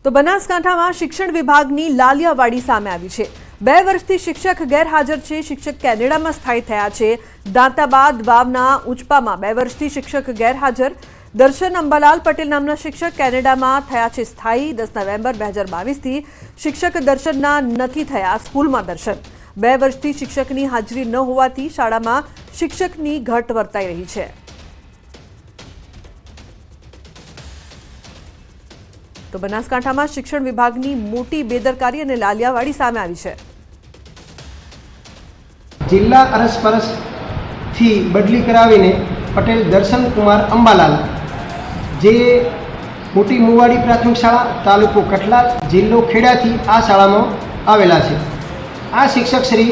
તો બનાસકાંઠામાં શિક્ષણ વિભાગની લાલિયાવાડી સામે આવી છે। 2 વર્ષથી શિક્ષક ગેરહાજર છે। શિક્ષક કેનેડામાં સ્થાયી થયા છે। દાંતાબાદ વાવના ઉચપામાં 2 વર્ષથી શિક્ષક ગેરહાજર। દર્શન અંબાલાલ પટેલ નામના શિક્ષક કેનેડામાં થયા છે સ્થાયી। 10 નવેમ્બર 2022 થી શિક્ષક દર્શનના નથી થયા સ્કૂલમાં દર્શન। 2 વર્ષથી શિક્ષકની હાજરી ન હોવાથી શાળામાં શિક્ષકની ઘટ વર્તાઈ રહી છે। તો બનાસકાંઠામાં શિક્ષણ વિભાગની મોટી બેદરકારી અને લાલિયાવાડી સામે આવી છે। જિલ્લા અરસપરસ થી બદલી કરાવીને પટેલ દર્શન કુમાર અંબાલાલ જે મોટી મુવાડી પ્રાથમિક શાળા તાલુકો કઠલાલ જિલ્લો ખેડાથી આ શાળામાં આવેલા છે। આ શિક્ષક શ્રી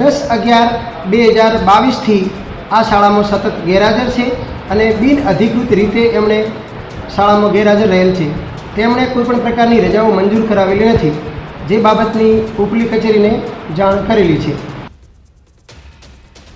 10/11/2022 થી આ શાળામાં સતત ગેરહાજર છે અને બિન અધિકૃત રીતે એમણે શાળામાં ગેરહાજર રહેલ છે। તેમણે કોઈપણ પ્રકારની રજાઓ મંજૂર કરાવેલી નથી, જે બાબતની ઉપલી કચેરીને જાણ કરેલી છે।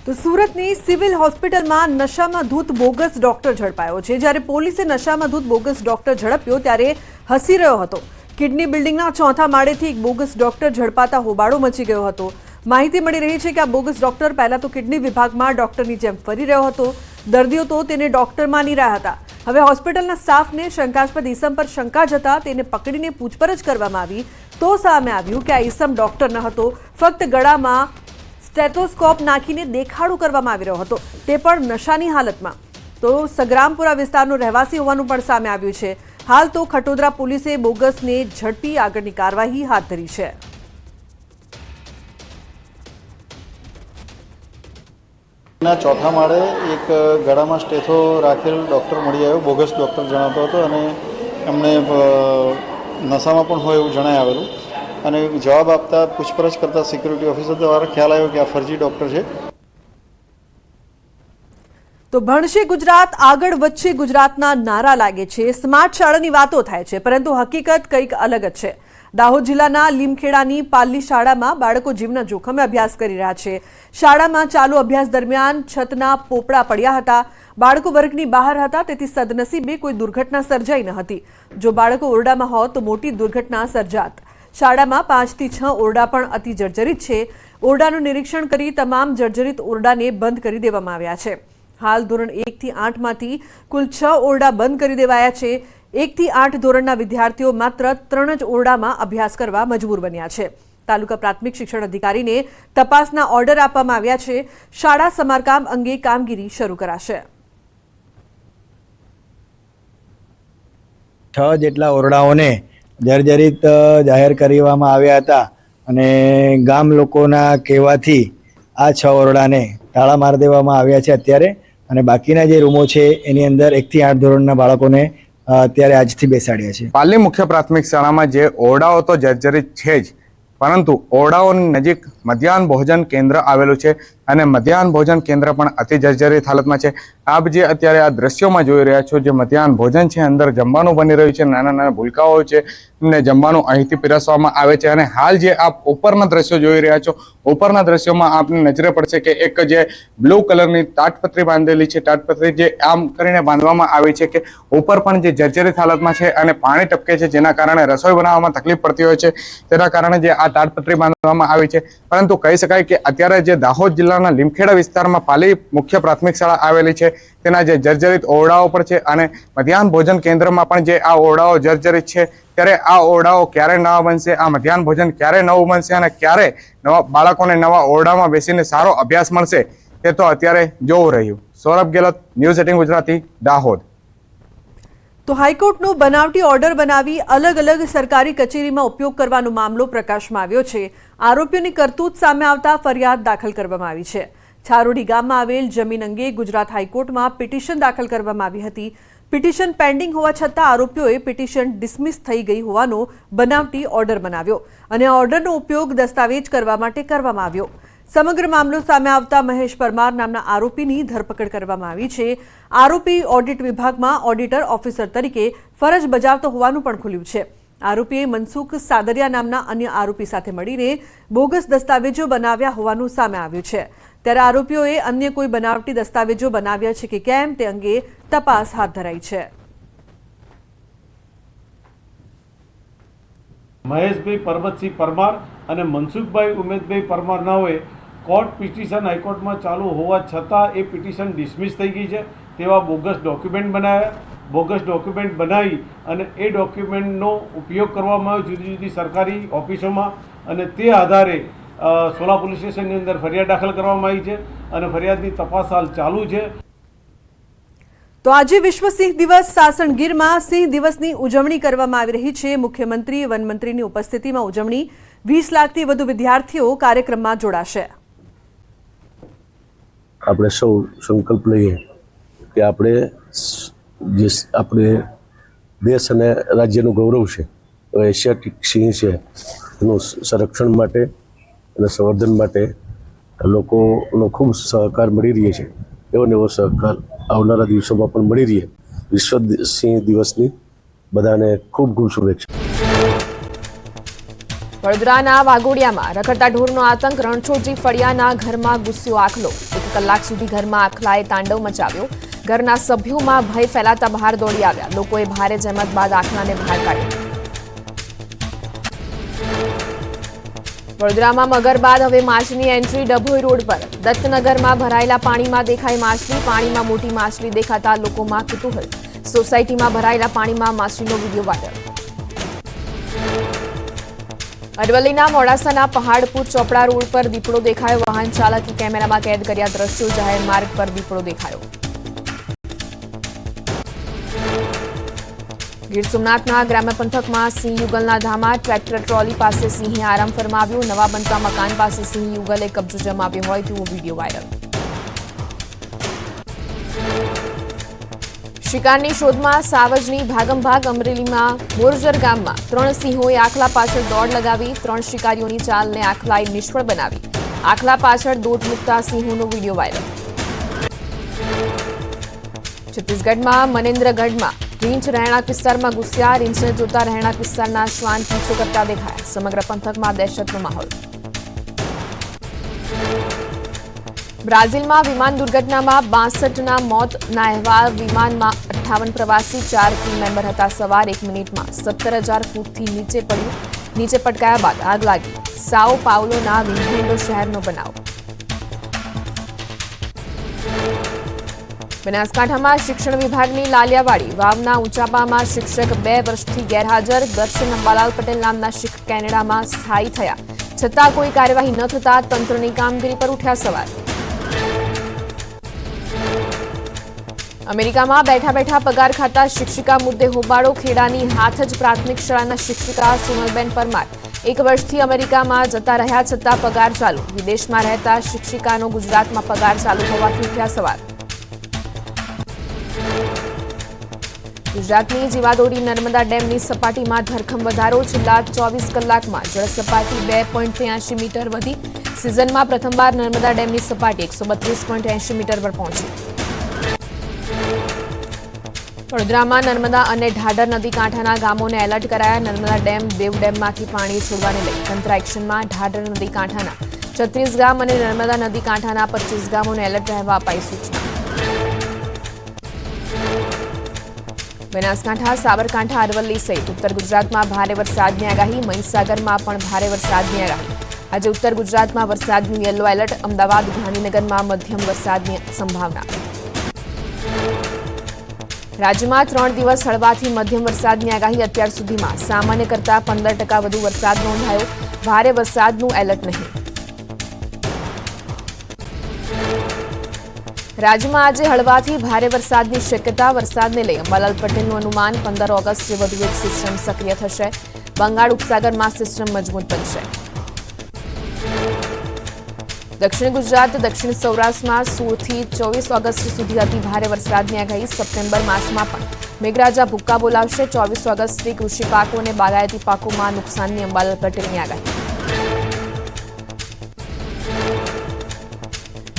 તો સુરતની સિવિલ હોસ્પિટલમાં નશામાં ધૂત બોગસ ડોક્ટર ઝડપાયો છે। જ્યારે પોલીસે નશામાં ધૂત બોગસ ડોક્ટર ઝડપ્યો ત્યારે હસી રહ્યો હતો। કિડની બિલ્ડિંગના 4થા માળેથી એક બોગસ ડોક્ટર ઝડપાતા હોબાળો મચી ગયો હતો। માહિતી મળી રહી છે કે આ બોગસ ડોક્ટર પહેલા તો કિડની વિભાગમાં ડોક્ટરની જેમ ફરી રહ્યો હતો। દર્દીઓ તો તેને ડોક્ટર માની રહ્યા હતા। હવે હોસ્પિટલના સ્ટાફને શંકાસ્પદ ઈસમ પર શંકા જતા તેને પકડીને પૂછપરછ કરવામાં આવી તો સામે આવ્યું કે આ ઈસમ ડોક્ટર ન હતો, ફક્ત ગળામાં સ્ટેથોસ્કોપ નાખીને દેખાડો કરવામાં આવી રહ્યો હતો, તે પણ નશાની હાલતમાં। તો સગ્રામપુરા વિસ્તારનો રહેવાસી હોવાનું પણ સામે આવ્યું છે। હાલ તો ખટોદરા પોલીસે બોગસને ઝડપી આગળની કાર્યવાહી હાથ ધરી છે। ચોથા માળે એક ગળામાં સ્ટેથો રાખેલ ડૉક્ટર મળી આવ્યો। બોગસ ડૉક્ટર જણાતો હતો અને એમને નશામાં પણ હોય એવું જણાઈ આવેલું અને જવાબ આપતા પૂછપરછ કરતા સિક્યુરિટી ઓફિસર દ્વારા ખ્યાલ આવ્યો કે આ ફરજી ડૉક્ટર છે। તો ભણશે ગુજરાત આગળ વધશે ગુજરાતના નારા લાગે છે। સ્માર્ટ શાળાની વાતો થાય છે, પરંતુ હકીકત કંઈક અલગ જ છે। દાહોદ જિલ્લાના લીમખેડાની પાલ્લી શાળામાં બાળકો જીવના જોખમે અભ્યાસ કરી રહ્યા છે। શાળામાં ચાલુ અભ્યાસ દરમિયાન છતના પોપડા પડ્યા હતા। બાળકો વર્ગની બહાર હતા, તેથી સદનસીબે કોઈ દુર્ઘટના સર્જાઈ ન હતી। જો બાળકો ઓરડામાં હોત તો મોટી દુર્ઘટના સર્જાત। શાળામાં 5 થી 6 ઓરડા પણ અતિ જર્જરિત છે। ઓરડાનું નિરીક્ષણ કરી તમામ જર્જરિત ઓરડાને બંધ કરી દેવામાં આવ્યા છે। હાલ ધોરણ 1 થી 8 માંથી કુલ 6 ઓરડા બંધ કરી દેવાયા છે। 1 થી 8 ધોરણના વિદ્યાર્થીઓ માત્ર 3 જ ઓરડામાં અભ્યાસ કરવા મજબૂર બન્યા છે। તાલુકા પ્રાથમિક શિક્ષણ અધિકારીને તપાસના ઓર્ડર આપવામાં આવ્યા છે। શાળા સમારકામ અંગે કામગીરી શરૂ કરાશે। 6 જેટલા ઓરડાઓને જર્જરિત જાહેર કરવામાં આવ્યા હતા અને ગામ લોકોના કહેવાથી આ 6 ઓરડાને તાળા મારી દેવામાં આવ્યા છે અત્યારે, અને બાકીના જે રૂમો છે એની અંદર 1 થી 8 ધોરણના બાળકોને અત્યારે આજથી બેસાડ્યા છે। પાલ્લી મુખ્ય પ્રાથમિક શાળામાં જે ઓરડાઓ તો જર્જરિત છે જ, પરંતુ ઓરડાઓની નજીક મધ્યાહન ભોજન કેન્દ્ર આવેલું છે અને મધ્યાહન ભોજન કેન્દ્ર પણ અતિ જર્જરિત હાલતમાં છે। આપ જે અત્યારે આ દ્રશ્યોમાં જોઈ રહ્યા છો, જે મધ્યાહન ભોજન છે, અંદર જમવાનું બની રહ્યું છે, નાના નાના ભૂલકાઓ છે, એમને જમવાનું અહીંથી પીરસવામાં આવે છે। અને હાલ જે આપ ઉપરના દ્રશ્યો જોઈ રહ્યા છો, ઉપરના દ્રશ્યોમાં આપને નજરે પડશે કે એક જે બ્લુ કલરની તાટપત્રી બાંધેલી છે, તાટપત્રી જે આમ કરીને બાંધવામાં આવી છે કે ઉપર પણ જે જર્જરિત હાલતમાં છે અને પાણી ટપકે છે, જેના કારણે રસોઈ બનાવવામાં તકલીફ પડતી હોય છે। તેના કારણે જે આ તાટપત્રી બાંધવામાં આવી છે। પરંતુ કહી શકાય કે અત્યારે જે દાહોદ જિલ્લાના લીમખેડા વિસ્તારમાં પાલ્લી મુખ્ય પ્રાથમિક શાળા આવેલી છે, તેના જે જર્જરિત ઓરડાઓ પણ છે અને મધ્યાહન ભોજન કેન્દ્રમાં પણ જે આ ઓરડાઓ જર્જરિત છે, ત્યારે આ ઓરડાઓ ક્યારે નવા બનશે, આ મધ્યાહન ભોજન ક્યારે નવું બનશે અને ક્યારે નવા બાળકોને નવા ઓરડામાં બેસીને સારો અભ્યાસ મળશે, તે તો અત્યારે જોવું રહ્યું। સૌરભ ગેહલોત, ન્યૂઝ 18 ગુજરાતી, દાહોદ। તો હાઈકોર્ટનો બનાવટી ઓર્ડર બનાવી અલગ અલગ સરકારી કચેરીમાં ઉપયોગ કરવાનો મામલો પ્રકાશમાં આવ્યો છે। આરોપીઓની કરતૂત સામે આવતા ફરિયાદ દાખલ કરવામાં આવી છે। છારોડી ગામમાં આવેલ જમીન અંગે ગુજરાત હાઈકોર્ટમાં પિટિશન દાખલ કરવામાં આવી હતી। પિટિશન પેન્ડિંગ હોવા છતાં આરોપીઓએ પિટિશન ડિસમિસ થઈ ગઈ હોવાનો બનાવટી ઓર્ડર બનાવ્યો અને ઓર્ડરનો ઉપયોગ દસ્તાવેજ કરવા માટે કરવામાં આવ્યો। સમગ્ર મામલો સામે આવતા મહેશ પરમાર નામના આરોપીની ધરપકડ કરવામાં આવી છે। આરોપી ઓડિટ વિભાગમાં ઓડિટર ઓફિસર તરીકે ફરજ બજાવતો હોવાનું પણ ખુલ્યું છે। આરોપીએ મનસુખ સાદરિયા નામના અન્ય આરોપી સાથે મળીને બોગસ દસ્તાવેજો બનાવ્યા હોવાનું સામે આવ્યું છે। ત્યારે આરોપીઓએ અન્ય કોઈ બનાવટી દસ્તાવેજો બનાવ્યા છે કે કેમ તે અંગે તપાસ હાથ ધરાઈ છે। મહેશભાઈ પરબતસિંહ પરમાર અને મનસુખભાઈ ઉમેશભાઈ પરમાર નાઓએ કોર્ટ પિટિશન હાઈકોર્ટમાં ચાલુ હોવા છતાં એ પિટિશન ડિસમિસ થઈ ગઈ છે તેવા બોગસ ડોક્યુમેન્ટ બનાવ્યા. બોગસ ડોક્યુમેન્ટ બનાવી અને એ ડોક્યુમેન્ટનો ઉપયોગ કરવામાં આવ્યો જુદી જુદી સરકારી ઓફિસોમાં અને તે આધારે સોલા પોલીસ સ્ટેશનની અંદર ફરિયાદ દાખલ કરવામાં આવી છે અને ફરિયાદની તપાસ હાલ ચાલુ છે. તો આજે વિશ્વ સિંહ દિવસ સાસણગીરમાં સિંહ દિવસની ઉજવણી કરવામાં આવી રહી છે. મુખ્યમંત્રી વનમંત્રીની ઉપસ્થિતિમાં ઉજવણી. 20 લાખથી વધુ વિદ્યાર્થીઓ કાર્યક્રમમાં જોડાશે. આપણે સૌ સંકલ્પ લઈએ કે આપણે દેશ અને રાજ્યનું ગૌરવ છે એશિયાટિક સિંહ છે એનું સંરક્ષણ માટે અને સંવર્ધન માટે લોકોનો ખૂબ સહકાર મળી રહ્યો છે. એવો ને એવો સહકાર આવનારા દિવસોમાં પણ મળી રહે. વિશ્વ સિંહ દિવસની બધાને ખૂબ ખૂબ શુભેચ્છા. વડોદરાના વાઘોડિયામાં રખડતા ઢોરનો આતંક. રણછોડજી ફળિયાના ઘરમાં ઘૂસ્યો આખલો. 1 કલાક સુધી ઘરમાં આખલાએ તાંડવ મચાવ્યો. ઘરના સભ્યોમાં ભય ફેલાતા બહાર દોડી આવ્યા. લોકોએ ભારે જહેમત બાદ આખલાને બહાર કાઢ્યો. વડોદરામાં મગર બાદ હવે માછલીની એન્ટ્રી. ડભોઈ રોડ પર દત્તનગરમાં ભરાયેલા પાણીમાં દેખાઈ માછલી. પાણીમાં મોટી માછલી દેખાતા લોકોમાં કુતૂહલ. સોસાયટીમાં ભરાયેલા પાણીમાં માછલીનો વિડીયો વાયરલ. અરવલ્લીના મોડાસાના પહાડપુર ચોપડા રોડ પર દીપડો દેખાયો. વાહન ચાલકે કેમેરામાં કેદ કર્યા દ્રશ્યો. જાહેર માર્ગ પર દીપડો દેખાયો. ગીર સોમનાથના ગ્રામ્ય પંથકમાં સિંહ યુગલના ધામા. ટ્રેક્ટર ટ્રોલી પાસે સિંહે આરામ ફરમાવ્યો. નવા બનતા મકાન પાસે સિંહ યુગલે કબજો જમાવ્યો હોય તેવો વિડીયો વાયરલ. શિકારની શોધમાં સાવજની ભાગમભાગ. અમરેલીમાં મોરજર ગામમાં 3 સિંહોએ આખલા પાછળ દોડ લગાવી. 3 શિકારીઓની ચાલને આખલાએ નિષ્ફળ બનાવી. આખલા પાછળ દોટ મૂકતા સિંહોનો વિડીયો વાયરલ. છત્તીસગઢમાં મનેન્દ્રગઢમાં રીંછ રહેણાંક વિસ્તારમાં ઘૂસ્યા. રીંછને જોતા રહેણાંક વિસ્તારના શ્વાન પીછો કરતા દેખાયા. સમગ્ર પંથકમાં દહેશતનો માહોલ. બ્રાઝિલમાં વિમાન દુર્ઘટનામાં 62ના મોતના અહેવાલ. વિમાનમાં 58 પ્રવાસી, 4 ટીમ મેમ્બર હતા સવાર. 1 મિનિટમાં 17,000 ફૂટથી નીચે પટકાયા બાદ આગ લાગી. સાઓ પાઉલોના વિન્સેન્ટો શહેરનો બનાવ. બનાસકાંઠામાં શિક્ષણ વિભાગની લાલિયાવાડી વાવના ઊંચાપામાં શિક્ષક 2 વર્ષથી ગેરહાજર. દર્શન અંબાલાલ પટેલ નામના શિક્ષક કેનેડામાં સ્થાયી થયા છતાં કોઈ કાર્યવાહી ન થતા તંત્રની કામગીરી પર ઉઠ્યા સવાલ. અમેરિકામાં બેઠા બેઠા પગાર ખાતા શિક્ષિકા મુદ્દે હોબાળો. ખેડાની હાથજ પ્રાથમિક શાળાના શિક્ષિકા સોનલબેન પરમાર 1 વર્ષથી અમેરિકામાં જતા રહ્યા છતાં પગાર ચાલુ. વિદેશમાં રહેતા શિક્ષિકાનો ગુજરાતમાં પગાર ચાલુ હોવાથી ઉઠ્યા સવાલ. ગુજરાતની જીવાદોરી નર્મદા ડેમની સપાટીમાં ધરખમ વધારો. છેલ્લા 24 કલાકમાં જળ સપાટી 2.83 મીટર વધી. સિઝનમાં પ્રથમવાર નર્મદા ડેમની સપાટી 132.80 મીટર પર પહોંચી. વડોદરામાં નર્મદા અને ઢાઢર નદી કાંઠાના ગામોને એલર્ટ કરાયા. નર્મદા ડેમ દેવ ડેમમાંથી પાણી છોડવાને લઈ તંત્ર એક્શનમાં. ઢાઢર નદી કાંઠાના 36 ગામ અને નર્મદા નદી કાંઠાના 25 ગામોને એલર્ટ રહેવા અપાઈ સૂચના. બનાસકાંઠા, સાબરકાંઠા, અરવલ્લી સહિત ઉત્તર ગુજરાતમાં ભારે વરસાદની આગાહી. મહીસાગરમાં પણ ભારે વરસાદની આગાહી. આજે ઉત્તર ગુજરાતમાં વરસાદનું યલો એલર્ટ. અમદાવાદ, ગાંધીનગરમાં મધ્યમ વરસાદની સંભાવના. રાજ્યમાં 3 દિવસ હળવાથી મધ્યમ વરસાદની આગાહી. અત્યાર સુધીમાં સામાન્ય કરતાં 15% વધુ વરસાદ નોંધાયો. ભારે વરસાદનું એલર્ટ નહીં. રાજ્યમાં આજે હળવાથી ભારે વરસાદની શક્યતા. વરસાદને લઈ અંબાલાલ પટેલનું અનુમાન. 15 ઓગસ્ટે વધુ એક સિસ્ટમ સક્રિય થશે. બંગાળ ઉપસાગરમાં સિસ્ટમ મજબૂત બનશે. દક્ષિણ ગુજરાત, દક્ષિણ સૌરાષ્ટ્રમાં 16થી 24 ઓગસ્ટ સુધી અતિ ભારે વરસાદની આગાહી. સપ્ટેમ્બર માસમાં પણ મેઘરાજા ભૂક્કા બોલાવશે. 24 ઓગસ્ટથી કૃષિ પાકો અને બાગાયતી પાકોમાં નુકસાનની અંબાલાલ પટેલની આગાહી.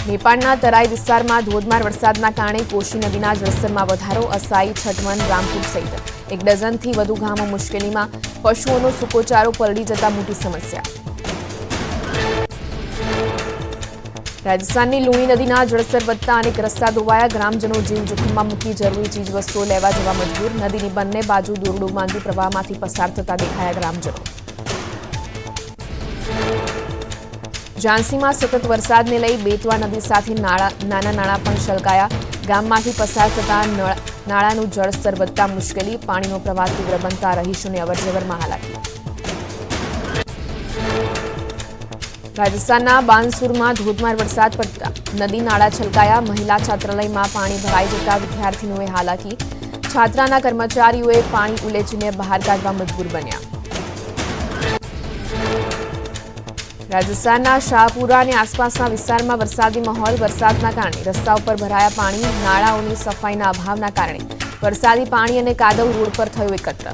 નેપાળના તરાઈ વિસ્તારમાં ધોધમાર વરસાદના કારણે કોશી નદીના જળસ્તરમાં વધારો. અસાઈ, છટવન, રામપુર સહિત 1 ડઝનથી વધુ ગામો મુશ્કેલીમાં. પશુઓનો સૂકોચારો પલળી જતા મોટી સમસ્યા. રાજસ્થાનની લુણી નદીના જળસ્તર વધતા અનેક રસ્તા ધોવાયા. ગ્રામજનો જીવ જોખમમાં મૂકી જરૂરી ચીજવસ્તુઓ લેવા જવા મજબૂર. નદીની બંને બાજુ દોરડું બાંધી પ્રવાહમાંથી પસાર થતા દેખાયા ગ્રામજનો. ઝાંસીમાં સતત વરસાદને લઈ બેતવા નદી સાથે નાના નાળા પણ છલકાયા. ગામમાંથી પસાર થતા નાળાનું જળસ્તર વધતા મુશ્કેલી, પાણીનો પ્રવાહ તીવ્ર બનતા રહીશોને અવરજવરમાં હાલાકી. રાજસ્થાનના બાનસુરમાં ધોધમાર વરસાદ પડતા નદી નાળા છલકાયા. મહિલા છાત્રાલયમાં પાણી ભરાઈ જતા વિદ્યાર્થીનીઓએ હાલાકી. છાત્રાના કર્મચારીઓએ પાણી ઉલેચીને બહાર કાઢવા મજબૂર બન્યા. રાજસ્થાનના શાહપુરા અને આસપાસના વિસ્તારમાં વરસાદી માહોલ. વરસાદના કારણે રસ્તા ઉપર ભરાયા પાણી. નાળાઓની સફાઈના અભાવના કારણે વરસાદી પાણી અને કાદવ રોડ પર થયું એકત્ર.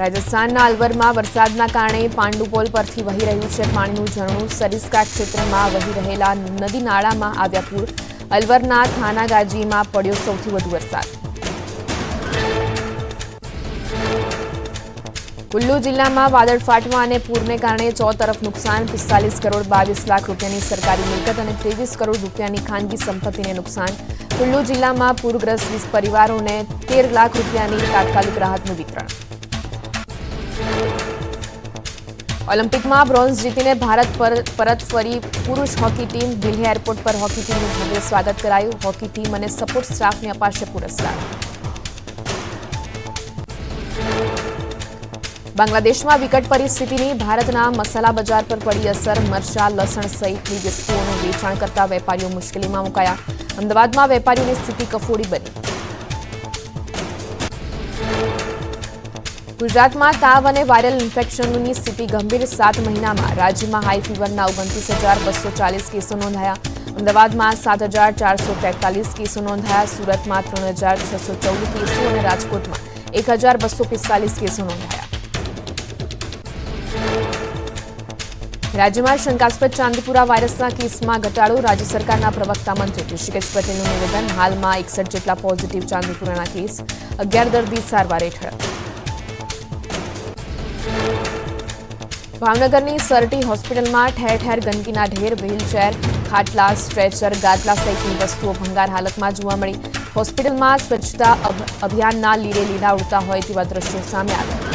રાજસ્થાનના અલવરમાં વરસાદના કારણે પાંડુપોલ પરથી વહી રહ્યું છે પાણીનું ઝરણું. સરિસ્કા ક્ષેત્રમાં વહી રહેલા નદી નાળામાં આવ્યા પૂર. અલવરના થાનાગાજીમાં પડ્યો સૌથી વધુ વરસાદ. કુલ્લુ જિલ્લામાં વાદળ ફાટવા અને પૂરને કારણે ચોતરફ નુકસાન. 45 કરોડ 22 લાખ રૂપિયાની સરકારી મિલકત અને 23 કરોડ રૂપિયાની ખાનગી સંપત્તિને નુકસાન. કુલ્લુ જિલ્લામાં પૂરગ્રસ્ત 20 પરિવારોને 13 લાખ રૂપિયાની તાત્કાલિક રાહતનું વિતરણ. ઓલિમ્પિકમાં બ્રોન્ઝ જીતીને ભારત પરત ફરી પુરુષ હોકી ટીમ. દિલ્હી એરપોર્ટ પર હોકી ટીમનું ભવ્ય સ્વાગત કરાયું. હોકી ટીમ અને સપોર્ટ સ્ટાફને અપાશે પુરસ્કાર. બાંગ્લાદેશમાં વિકટ પરિસ્થિતિની. ભારતના મસાલા બજાર પર પડી અસર. મરચા, લસણ સહિતની વસ્તુઓનું વેચાણ કરતા વેપારીઓ મુશ્કેલીમાં મુકાયા. અમદાવાદમાં વેપારીઓની સ્થિતિ કફોડી બની. ગુજરાતમાં તાવ અને વાયરલ ઇન્ફેક્શનની સ્થિતિ ગંભીર. 7 મહિનામાં રાજ્યમાં હાઈ ફીવરના 29,240 કેસો નોંધાયા. અમદાવાદમાં 7,443 કેસો નોંધાયા. સુરતમાં 3,614 કેસો અને રાજકોટમાં 1,245 કેસો નોંધાયા. રાજ્યમાં શંકાસ્પદ ચાંદીપુરા વાયરસના કેસમાં ઘટાડો. રાજ્ય સરકારના પ્રવક્તા મંત્રી ઋષિકેશ પટેલનું નિવેદન. હાલમાં 61 જેટલા પોઝિટિવ ચાંદીપુરાના કેસ. 11 દર્દી સારવાર હેઠળ. ભાવનગરની સરટી હોસ્પિટલમાં ઠેર ઠેર ગંદકીના ઢેર. વ્હીલચેર, ખાટલા, સ્ટ્રેચર, ગાદલા સહિતની વસ્તુઓ ભંગાર હાલતમાં જોવા મળી. હોસ્પિટલમાં સ્વચ્છતા અભિયાનના લીરે લીલા ઉડતા હોય તેવા દ્રશ્યો સામે આવ્યા.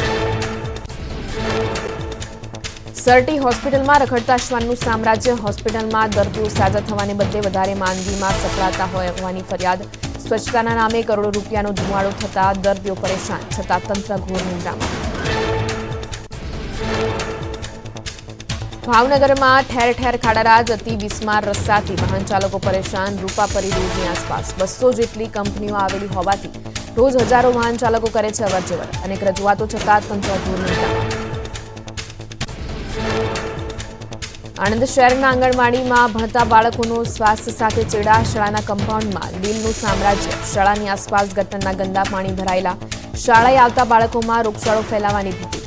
સરટી હોસ્પિટલમાં રખડતા શ્વાનનું સામ્રાજ્ય. હોસ્પિટલમાં દર્દીઓ સાજા થવાને બદલે વધારે માંદગીમાં સપડાતા હોવાની ફરિયાદ. સ્વચ્છતાના નામે કરોડો રૂપિયાનો ધુમાડો થતા દર્દીઓ પરેશાન, છતાં તંત્ર ઘોર નિંદ્રામાં. ભાવનગરમાં ઠેર ઠેર ખાડારાજ. અતિ બિસ્માર રસ્તાથી વાહન ચાલકો પરેશાન. રૂપાપરી રોડની આસપાસ 200 જેટલી કંપનીઓ આવેલી હોવાથી રોજ હજારો વાહન ચાલકો કરે છે અવરજવર. અનેક રજૂઆતો છતાં તંત્ર ઘોર નિંદ્રામાં. આણંદ શહેરના આંગણવાડીમાં ભણતા બાળકોનો સ્વાસ્થ્ય સાથે ચેડા. શાળાના કમ્પાઉન્ડમાં લીલનું સામ્રાજ્ય. શાળાની આસપાસ ગટરના ગંદા પાણી ભરાયેલા. શાળાએ આવતા બાળકોમાં રોગચાળો ફેલાવાની ભીતિ.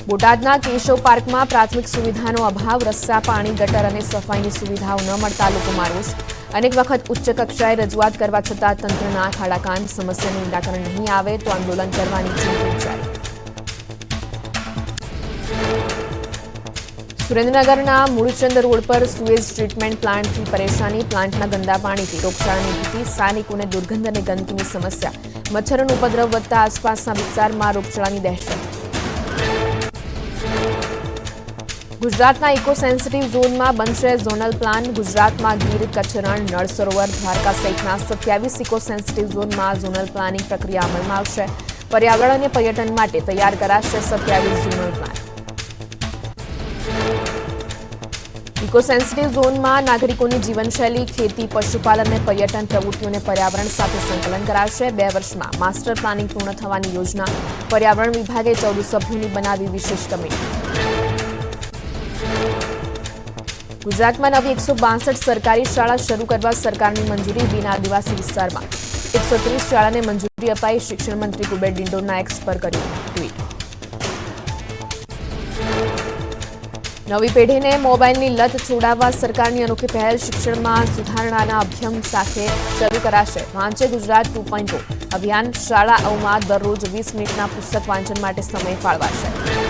બોટાદના કેશવ પાર્કમાં પ્રાથમિક સુવિધાનો અભાવ. રસ્તા, પાણી, ગટર અને સફાઈની સુવિધાઓ ન મળતા લોકોમાં રોષ. અનેક વખત ઉચ્ચ કક્ષાએ રજૂઆત કરવા છતાં તંત્રના ખાડાકાન. સમસ્યાનું નિરાકરણ નહીં આવે તો આંદોલન કરવાની ચીમકી ઉચ્ચારી. સુરેન્દ્રનગરના મૂળચંદ રોડ પર સુએઝ ટ્રીટમેન્ટ પ્લાન્ટથી પરેશાની. પ્લાન્ટના ગંદા પાણીથી રોગચાળાની ભીતિ. સ્થાનિકોને દુર્ગંધ અને ગંદકીની સમસ્યા. મચ્છરોનો ઉપદ્રવ વધતા આસપાસના વિસ્તારમાં રોગચાળાની દહેશત. ગુજરાતના ઇકો સેન્સિટિવ ઝોનમાં બનશે ઝોનલ પ્લાન. ગુજરાતમાં ગીર, કચ્છ, રણ, નળ સરોવર, દ્વારકા સહિતના 27 ઇકો સેન્સિટિવ ઝોનમાં ઝોનલ પ્લાનિંગ પ્રક્રિયા અમલમાં આવશે. પર્યાવરણ અને પર્યટન માટે તૈયાર કરાશે 27 ઝોનલ પ્લાન. ઇકો સેન્સિટિવ ઝોનમાં નાગરિકોની જીવનશૈલી, ખેતી, પશુપાલન અને પર્યટન પ્રવૃત્તિઓને પર્યાવરણ સાથે સંકલન કરાશે. 2 વર્ષમાં માસ્ટર પ્લાનિંગ પૂર્ણ થવાની યોજના. પર્યાવરણ વિભાગે 14 સભ્યોની બનાવી વિશેષ કમિટી. ગુજરાતમાં નવી 162 સરકારી શાળા શરૂ કરવા સરકારની મંજૂરી. બિન આદિવાસી વિસ્તારમાં 130 શાળાને મંજૂરી અપાઈ. શિક્ષણ મંત્રી કુબેર ડિંડોરના એક્સ પર કર્યું ટ્વીટ. નવી પેઢીને મોબાઈલની લત છોડાવવા સરકારની અનોખી પહેલ. શિક્ષણમાં સુધારણાના અભિયાન સાથે શરૂ કરાશે વાંચે ગુજરાત 2.0 અભિયાન. શાળાઓમાં દરરોજ 20 મિનિટના પુસ્તક વાંચન માટે સમય ફાળવાશે.